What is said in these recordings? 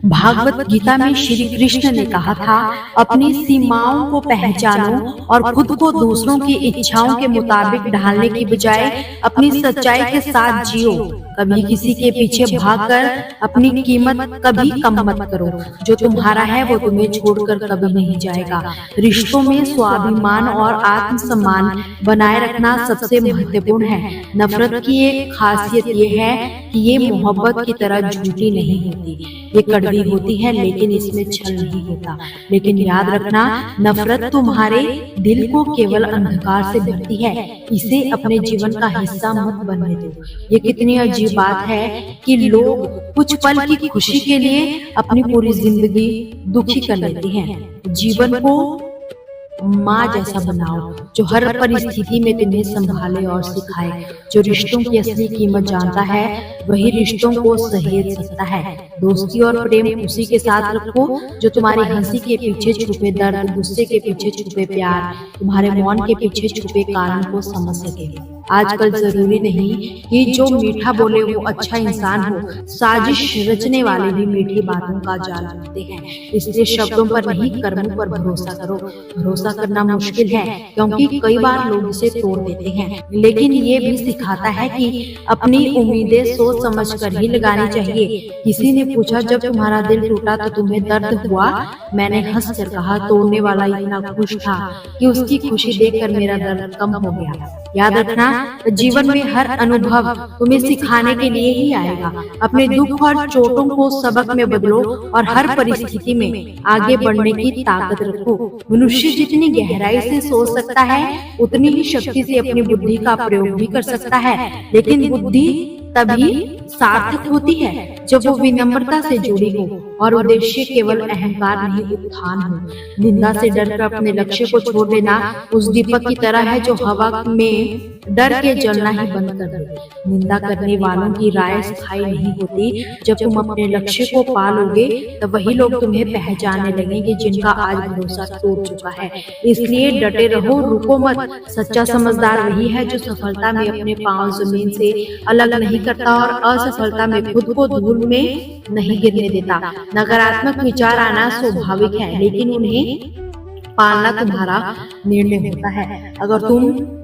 भागवत गीता में श्री कृष्ण ने कहा था, अपनी सीमाओं को पहचानो और खुद को दूसरों की इच्छाओं के मुताबिक ढालने की बजाय अपनी सच्चाई के साथ जियो। कभी किसी के पीछे भागकर अपनी कीमत कभी कम मत करो। जो तुम्हारा है वो तुम्हें छोड़कर कभी नहीं जाएगा। रिश्तों में स्वाभिमान और आत्मसम्मान बनाए रखना सबसे महत्वपूर्ण है। नफरत की एक खासियत ये है कि ये मोहब्बत की तरह झूठी नहीं होती। ये कड़वी होती है लेकिन इसमें छल नहीं होता। लेकिन याद रखना, नफरत तुम्हारे दिल को केवल अंधकार से भरती है। इसे अपने जीवन का हिस्सा मत बनने दो। ये कितनी अजीब बात है कि लोग कुछ पल की खुशी के लिए अपनी पूरी जिंदगी दुखी कर लेते हैं। जीवन को माँ जैसा बनाओ जो हर परिस्थिति में तुम्हें संभाले और सिखाए। जो रिश्तों की असली कीमत जानता है वही रिश्तों को सहेज सकता है। दोस्ती और प्रेम उसी के साथ रखो जो तुम्हारी हंसी के पीछे छुपे दर्द, गुस्से के पीछे छुपे प्यार, तुम्हारे मौन के पीछे छुपे कारण को समझ सके। आजकल जरूरी नहीं कि जो मीठा बोले वो अच्छा इंसान हो। साजिश रचने वाले भी मीठी बातों का जाल बुनते हैं। इसलिए शब्दों पर नहीं, कर्मों पर भरोसा करो। भरोसा करना मुश्किल है क्योंकि कई बार लोग इसे तोड़ देते हैं, लेकिन ये भी सिखाता है कि अपनी उम्मीदें सोच समझ कर ही लगानी चाहिए। किसी ने पूछा, जब तुम्हारा दिल टूटा तो तुम्हें दर्द हुआ? मैंने हंस कर कहा, तोड़ने वाला इतना खुश था कि उसकी खुशी देखकर मेरा दर्द कम हो गया। याद रखना, जीवन में हर अनुभव तुम्हें सिखाने के लिए ही आएगा। अपने दुख और चोटों को सबक में बदलो और हर परिस्थिति में आगे बढ़ने की ताकत रखो। मनुष्य जितनी गहराई से सोच सकता है उतनी ही शक्ति से अपनी बुद्धि का प्रयोग भी कर सकता है। लेकिन बुद्धि तभी सार्थक होती है जब वो विनम्रता से जुड़ी हो और उद्देश्य केवल अहंकार नहीं, उत्थान हो। निंदा से डरकर अपने लक्ष्य को छोड़ देना उस दीपक की तरह है जो हवा में डर के जलना ही बंद कर दे। निंदा करने वालों की राय स्थायी नहीं होती। जब तुम अपने लक्ष्य को पा लोगे तब वही लोग तुम्हें पहचानने लगेंगे जिनका आज भरोसा टूट चुका है। इसलिए डटे रहो, रुको मत। सच्चा समझदार वही है जो सफलता में अपने पांव जमीन से अलग नहीं करता और असफलता में खुद को धूल में नहीं गिरने देता। नकारात्मक विचार आना स्वाभाविक है लेकिन उन्हें पालना तुम्हारा निर्णय होता है। अगर तुम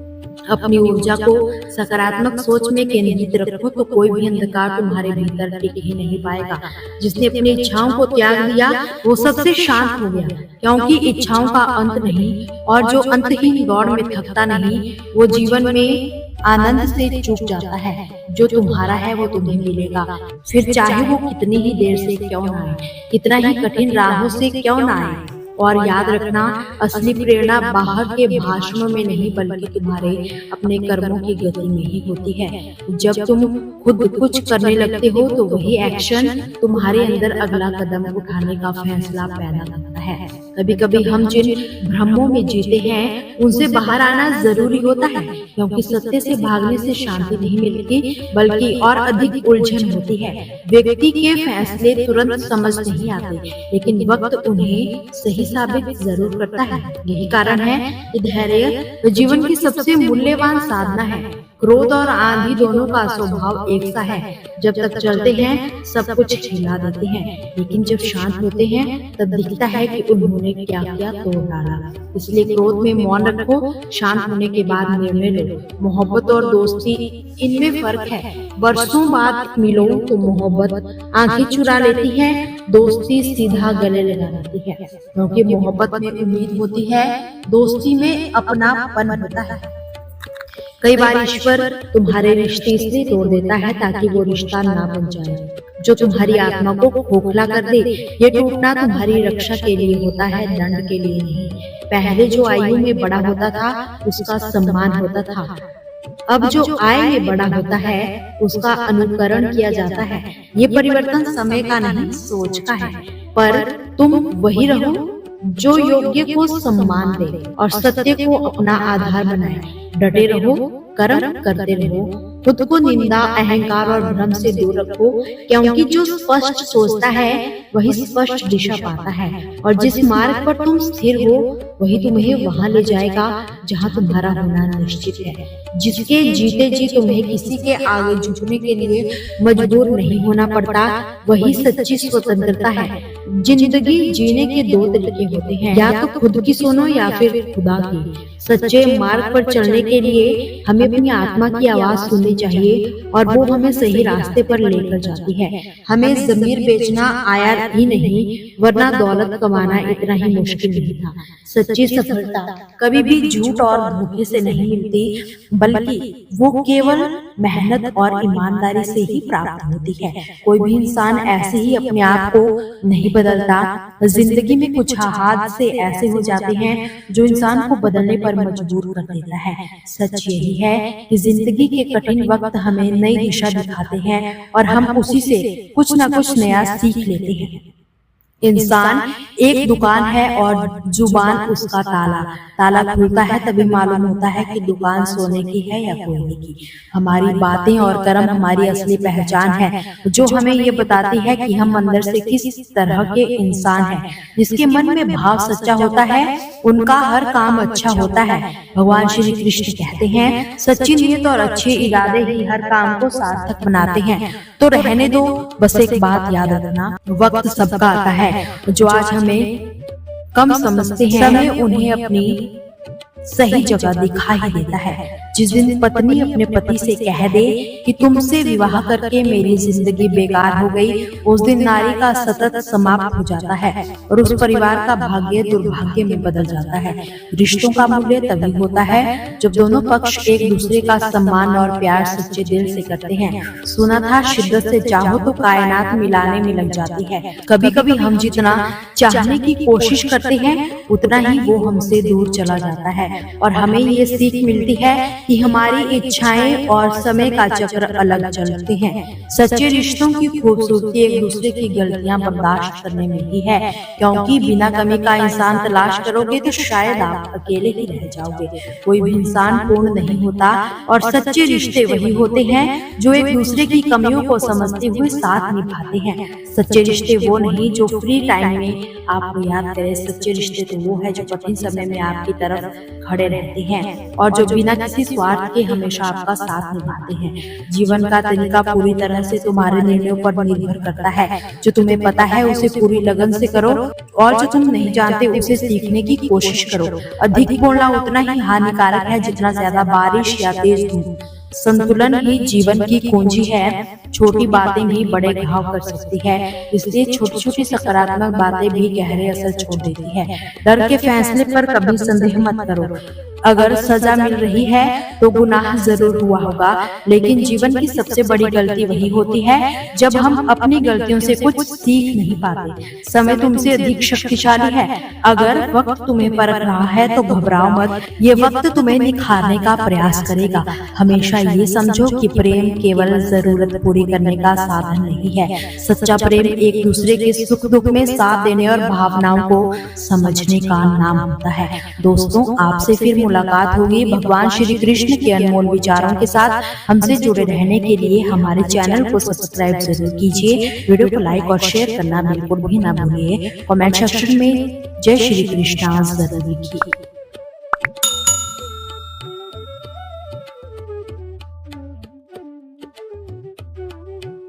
अपनी ऊर्जा को सकारात्मक सोच में केंद्रित रखो तो कोई भी अंधकार तुम्हारे भीतर टिक ही नहीं पाएगा। जिसने अपनी इच्छाओं को त्याग दिया वो सबसे शांत हो गया, क्योंकि इच्छाओं का अंत नहीं और जो अंतहीन दौड़ में थकता नहीं वो जीवन में आनंद से चूक जाता है। जो तुम्हारा है वो तुम्हें मिलेगा, फिर चाहे वो कितनी ही देर से क्यों ना आए, कितना ही कठिन राहों से क्यों ना आए। और याद रखना, असली प्रेरणा बाहर के भाषणों में नहीं बल्कि तुम्हारे अपने कर्मों की गति में ही होती है। जब तुम खुद कुछ करने लगते हो तो वही एक्शन तुम्हारे अंदर अगला कदम उठाने का फैसला पैदा करता है। कभी कभी हम जिन भ्रमों में जीते हैं उनसे बाहर आना जरूरी होता है, क्योंकि सत्य से भागने से शांति नहीं मिलती बल्कि और अधिक उलझन होती है। व्यक्ति के फैसले तुरंत समझ नहीं आते लेकिन वक्त उन्हें सही साबित जरूर करता है। यही कारण है कि धैर्य जीवन की सबसे मूल्यवान साधना है। क्रोध और आंधी दोनों का स्वभाव एक सा है। जब तक चलते हैं सब कुछ हिला देते हैं, लेकिन जब शांत होते हैं तब दिखता है कि उन्होंने क्या क्या तोड़ डाला। इसलिए क्रोध में मौन रखो, शांत होने के बाद निर्णय लो। मोहब्बत और दोस्ती, इनमें फर्क है। वर्षों बाद मिलो तो मोहब्बत आंखें चुरा लेती है, दोस्ती सीधा गले लगा लेती है। क्योंकि मोहब्बत में उम्मीद होती है, दोस्ती में अपनापन होता है। कई बार ईश्वर तुम्हारे रिश्ते इसलिए तोड़ देता है ताकि वो रिश्ता ना बन जाए जो तुम्हारी आत्मा को खोखला कर दे। ये टूटना तुम्हारी रक्षा के लिए होता है, दंड के लिए नहीं। पहले जो आयु में बड़ा होता था उसका सम्मान होता था, अब जो आय में बड़ा होता है उसका अनुकरण किया जाता है। ये परिवर्तन समय का नहीं, सोच का है। पर तुम वही रहो जो योग्य को सम्मान दे और सत्य को अपना आधार बनाए। डटे रहो, कर्म करते रहो, खुद को निंदा, अहंकार और भ्रम से दूर रखो, क्योंकि जो स्पष्ट सोचता है वही स्पष्ट दिशा पाता है, और जिस मार्ग पर तुम स्थिर हो वही तुम्हें वहां ले जाएगा जहां तुम्हारा होना निश्चित है। जिसके जीते जी तुम्हें किसी के आगे झुकने के लिए मजबूर नहीं होना पड़ता, वही सच्ची स्वतंत्रता है। जिंदगी जीने के दो तरीके होते हैं, या तो खुद की सुनो या फिर खुदा की। सच्चे मार्ग पर चलने के लिए हमें अपनी आत्मा की आवाज सुननी चाहिए, और वो हमें सही रास्ते पर लेकर जाती है। हमें ज़मीर बेचना आया ही नहीं, वरना दौलत कमाना इतना ही मुश्किल नहीं था। सच्ची सफलता कभी भी झूठ और धोखे से नहीं मिलती, बल्कि वो केवल मेहनत और ईमानदारी से ही प्राप्त होती है। कोई भी इंसान ऐसे ही अपने आप को नहीं बदलता। जिंदगी में कुछ हादसे ऐसे हो जाते हैं जो इंसान को बदलने पर मजबूर कर देता है। सच यही है कि जिंदगी के कठिन वक्त हमें नई दिशा दिखाते हैं, और हम उसी से कुछ न कुछ नया सीख लेते हैं। इंसान एक दुकान है और जुबान उसका ताला। ताला खुलता है तभी मालूम होता है कि दुकान सोने की है या कोयले की। हमारी बातें और कर्म हमारी असली पहचान है, जो हमें ये बताती है कि हम अंदर से किस तरह के इंसान हैं। जिसके मन में भाव सच्चा होता है, उनका हर काम अच्छा होता है। भगवान श्री कृष्ण कहते हैं, सच्ची नीयत और अच्छे इरादे ही हर काम को सार्थक बनाते हैं। तो रहने दो, बस एक बात याद रखना, वक्त सबका आता है। जो आज हमें कम समझते हैं, समय उन्हें अपनी सही जगह दिखा ही देता है। जिस दिन पत्नी अपने पति से कह दे कि तुमसे विवाह करके मेरी जिंदगी बेकार हो गई, उस दिन नारी का सतत समाप्त हो जाता है और उस परिवार का भाग्य दुर्भाग्य में बदल जाता है। रिश्तों का मूल्य तभी होता है जब दोनों पक्ष एक दूसरे का सम्मान और प्यार सच्चे दिल से करते हैं। सुना था, शिद्दत से चाहो तो कायनात मिलाने में लग जाती है। कभी कभी हम जितना चाहने की कोशिश करते हैं, उतना ही वो हमसे दूर चला जाता है, और हमें ये सीख मिलती है कि हमारी इच्छाएं और समय का चक्र अलग चलते हैं। सच्चे रिश्तों की खूबसूरती एक दूसरे की गलतियां बर्दाश्त करने में ही है, क्योंकि बिना कमी का इंसान तलाश करोगे तो शायद आप अकेले ही रह जाओगे। कोई भी इंसान पूर्ण नहीं होता, और सच्चे रिश्ते वही होते हैं जो एक दूसरे की कमियों को समझते हुए साथ निभाते हैं। सच्चे रिश्ते वो नहीं जो फ्री टाइम में आपको याद करे। सच्चे रिश्ते तो वो है जो कठिन समय में आपकी तरफ खड़े रहते हैं, और जो बिना किसी स्वार्थ के हमेशा आपका साथ निभाते हैं। जीवन का तरीका पूरी तरह से तुम्हारे निर्णयों पर निर्भर करता है। जो तुम्हें पता है उसे पूरी लगन से करो, और जो तुम नहीं जानते उसे सीखने की कोशिश करो। अधिक बोलना उतना ही हानिकारक है जितना ज्यादा बारिश या तेज धूप। संतुलन ही जीवन की कुंजी है। छोटी बातें भी बड़े घाव कर सकती है, इसलिए छोटी छोटी सकारात्मक बातें भी गहरे असर छोड़ देती है। डर के फैसले पर कभी संदेह मत करो। अगर सजा मिल रही है तो गुनाह जरूर हुआ होगा, लेकिन जीवन की सबसे बड़ी गलती वही होती है जब हम अपनी गलतियों से कुछ सीख नहीं पाते। समय तुमसे अधिक शक्तिशाली है। अगर वक्त तुम्हें परख रहा है तो घबराओ मत, ये वक्त तुम्हें निखारने का प्रयास करेगा। हमेशा ये समझो कि प्रेम केवल जरूरत पूरी करने का साधन नहीं है। सच्चा प्रेम एक दूसरे के सुख दुख में साथ देने और भावनाओं को समझने का नाम होता है। दोस्तों, आपसे फिर मुलाकात होगी भगवान श्री कृष्ण के अनमोल विचारों के साथ। हमसे जुड़े रहने के लिए हमारे चैनल को सब्सक्राइब जरूर कीजिए। वीडियो को लाइक और शेयर करना बिल्कुल भी ना भूलिए। कमेंट सेक्शन में जय श्री कृष्ण जरूर लिखिए।